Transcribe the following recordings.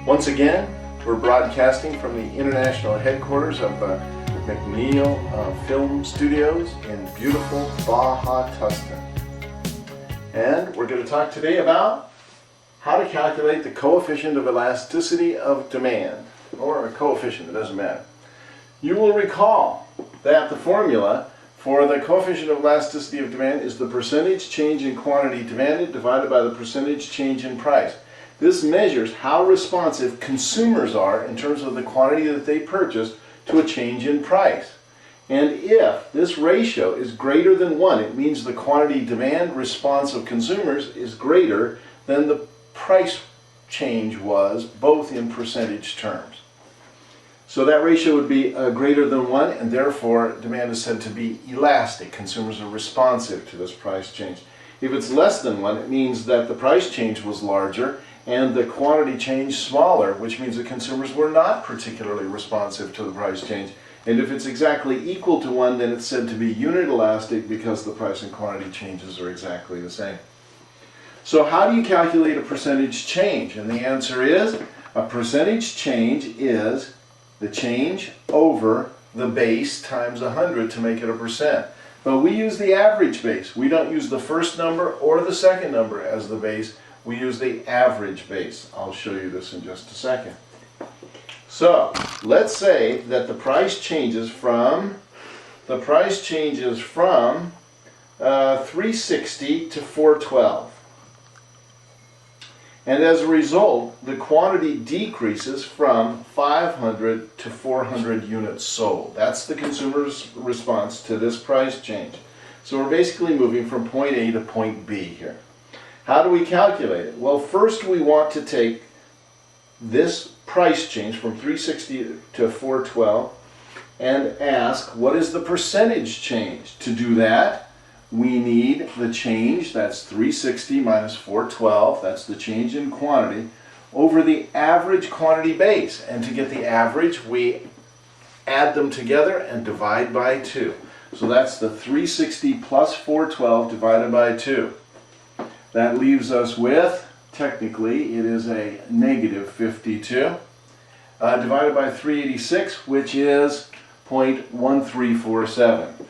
Once again, we're broadcasting from the international headquarters of McNeil Film Studios in beautiful Baja, Tustin. And we're going to talk today about how to calculate the coefficient of elasticity of demand, or a coefficient, it doesn't matter. You will recall that the formula for the coefficient of elasticity of demand is the percentage change in quantity demanded divided by the percentage change in price. This measures how responsive consumers are in terms of the quantity that they purchase to a change in price. And if this ratio is greater than 1, it means the quantity demand response of consumers is greater than the price change was, both in percentage terms. So that ratio would be greater than 1, and therefore demand is said to be elastic. Consumers are responsive to this price change. If it's less than 1, it means that the price change was larger and the quantity change smaller, which means that consumers were not particularly responsive to the price change. And if it's exactly equal to 1, then it's said to be unit elastic because the price and quantity changes are exactly the same. So how do you calculate a percentage change? And the answer is, a percentage change is the change over the base times 100 to make it a percent. But we use the average base. We don't use the first number or the second number as the base. We use the average base. I'll show you this in just a second. So let's say that the price changes from 360 to 412. And as a result, the quantity decreases from 500 to 400 units sold. That's the consumer's response to this price change. So we're basically moving from point A to point B here. How do we calculate it? Well, first we want to take this price change from 360 to 412 and ask, what is the percentage change? To do that, we need the change, that's 360 minus 412, that's the change in quantity, over the average quantity base. And to get the average, we add them together and divide by 2. So that's the 360 plus 412 divided by 2. That leaves us with, technically, it is a negative 52, divided by 386, which is 0.1347.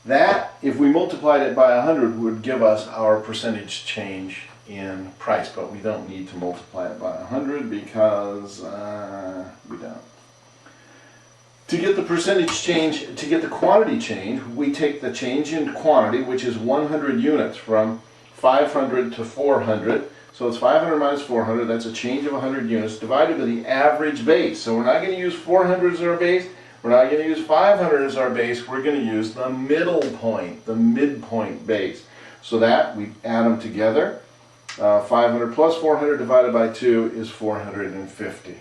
That, if we multiplied it by 100, would give us our percentage change in price, but we don't need to multiply it by 100 because we don't. To get the percentage change, to get the quantity change, we take the change in quantity, which is 100 units, from 500 to 400. So it's 500 minus 400, that's a change of 100 units, divided by the average base. So we're not going to use 400 as our base. We're not going to use 500 as our base, we're going to use the middle point, the midpoint base. So that, we add them together. 500 plus 400 divided by 2 is 450.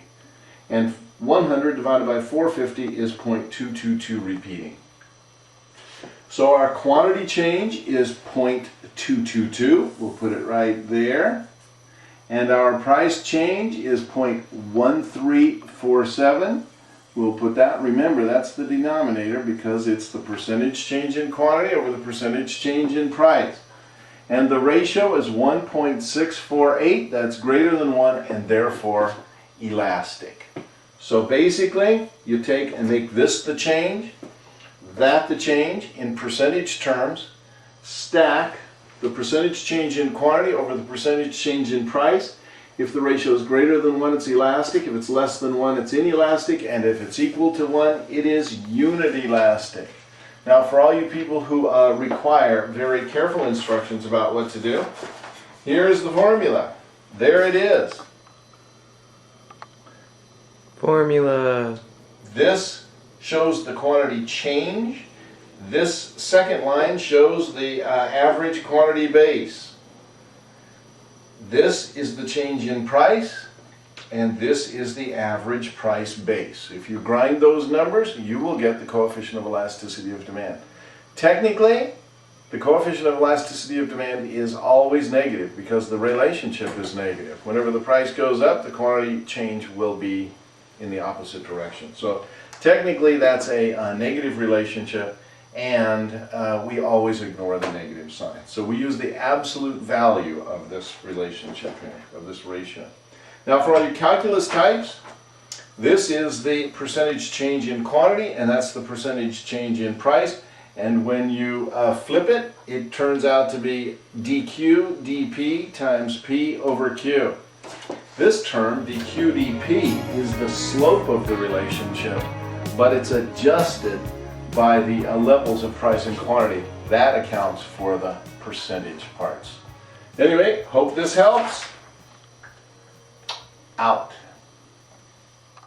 And 100 divided by 450 is 0.222 repeating. So our quantity change is 0.222. We'll put it right there. And our price change is 0.1347. We'll put that, remember that's the denominator because it's the percentage change in quantity over the percentage change in price. And the ratio is 1.648, that's greater than 1 and therefore elastic. So basically, you take and make this the change, that the change in percentage terms, stack the percentage change in quantity over the percentage change in price. If the ratio is greater than 1, it's elastic. If it's less than 1, it's inelastic. And if it's equal to 1, it is unit elastic. Now, for all you people who require very careful instructions about what to do, here is the formula. There it is. Formula. This shows the quantity change. This second line shows the average quantity base. This is the change in price, and this is the average price base. If you grind those numbers, you will get the coefficient of elasticity of demand. Technically, the coefficient of elasticity of demand is always negative because the relationship is negative. Whenever the price goes up, the quantity change will be in the opposite direction. So technically, that's a negative relationship, and we always ignore the negative sign. So we use the absolute value of this relationship here, of this ratio. Now for all you calculus types, this is the percentage change in quantity, and that's the percentage change in price. And when you flip it, it turns out to be dq dp times p over q. This term, dq dp, is the slope of the relationship, but it's adjusted by the levels of price and quantity. That accounts for the percentage parts. Anyway, hope this helps. Out.